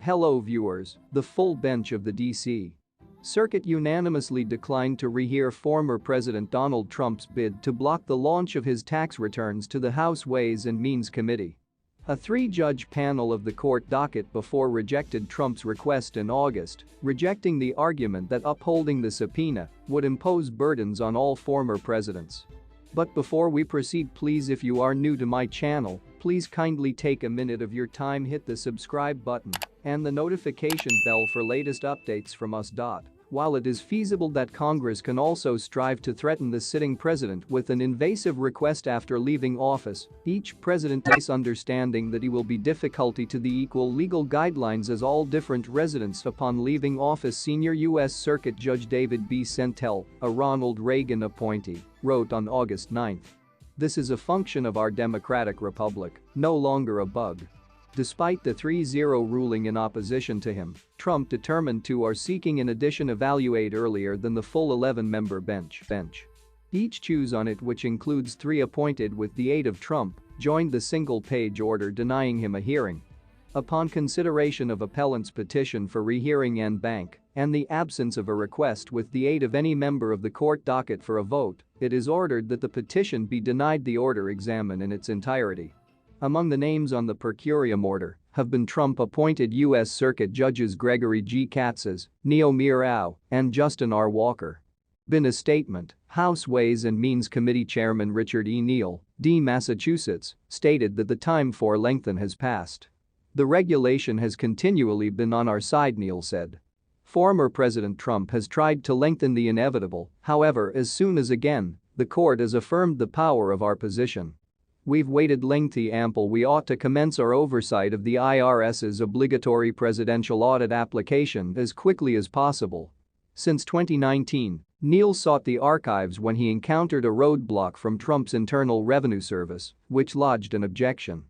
Hello viewers, the full bench of the D.C. Circuit unanimously declined to rehear former President Donald Trump's bid to block the launch of his tax returns to the House Ways and Means Committee. A three-judge panel of the court docket before rejected Trump's request in August, rejecting the argument that upholding the subpoena would impose burdens on all former presidents. But before we proceed, please, if you are new to my channel, please kindly take a minute of your time, hit the subscribe button and the notification bell for latest updates from us. While it is feasible that Congress can also strive to threaten the sitting president with an invasive request after leaving office, each president takes understanding that he will be difficulty to the equal legal guidelines as all different residents upon leaving office. Senior U.S. Circuit Judge David B. Sentel, a Ronald Reagan appointee, wrote on August 9. This is a function of our democratic republic, no longer a bug. Despite the 3-0 ruling in opposition to him, Trump determined to are seeking an addition evaluate earlier than the full 11-member bench. Each choose on it, which includes 3 appointed with the aid of Trump, joined the single-page order denying him a hearing. Upon consideration of appellant's petition for rehearing en banc and the absence of a request with the aid of any member of the court docket for a vote, it is ordered that the petition be denied. The order examined in its entirety. Among the names on the per curiam order have been Trump-appointed U.S. Circuit Judges Gregory G. Katsas, Neomir Rao, and Justin R. Walker. In a statement, House Ways and Means Committee Chairman Richard E. Neal, D. Massachusetts, stated that the time for lengthen has passed. The regulation has continually been on our side, Neal said. Former President Trump has tried to lengthen the inevitable, however, as soon as again, the court has affirmed the power of our position. We've waited lengthy ample. We ought to commence our oversight of the IRS's obligatory presidential audit application as quickly as possible. Since 2019, Neal sought the archives when he encountered a roadblock from Trump's Internal Revenue Service, which lodged an objection.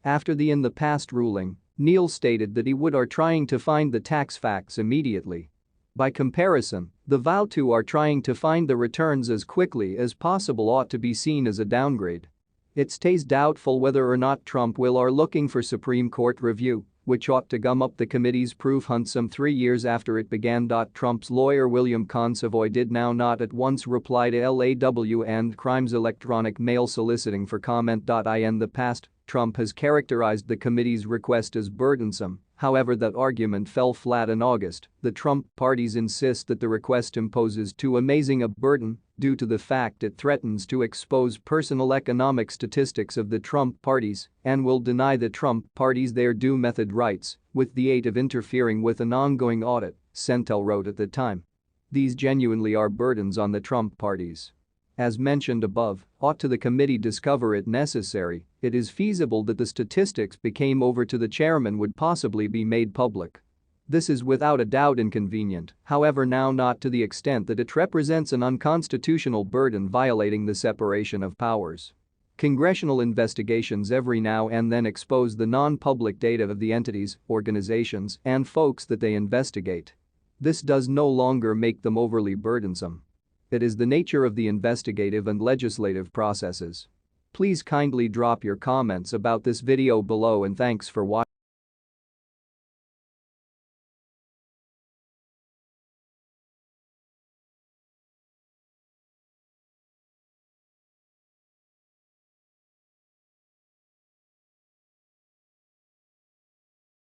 After the in the past ruling, Neal stated that he would are trying to find the tax facts immediately. By comparison, the vow to are trying to find the returns as quickly as possible ought to be seen as a downgrade. It stays doubtful whether or not Trump will are looking for Supreme Court review, which ought to gum up the committee's proof hunt some 3 years after it began. Trump's lawyer William Consovoy did now not at once reply to LAW and Crimes electronic mail soliciting for comment. In the past, Trump has characterized the committee's request as burdensome, however that argument fell flat in August. The Trump parties insist that the request imposes too amazing a burden due to the fact it threatens to expose personal economic statistics of the Trump parties and will deny the Trump parties their due method rights with the aid of interfering with an ongoing audit, Sentel wrote at the time. These genuinely are burdens on the Trump parties. As mentioned above, ought to the committee discover it necessary, it is feasible that the statistics became over to the chairman would possibly be made public. This is without a doubt inconvenient, however now not to the extent that it represents an unconstitutional burden violating the separation of powers. Congressional investigations every now and then expose the non-public data of the entities, organizations, and folks that they investigate. This does no longer make them overly burdensome. It is the nature of the investigative and legislative processes. Please kindly drop your comments about this video below and thanks for watching.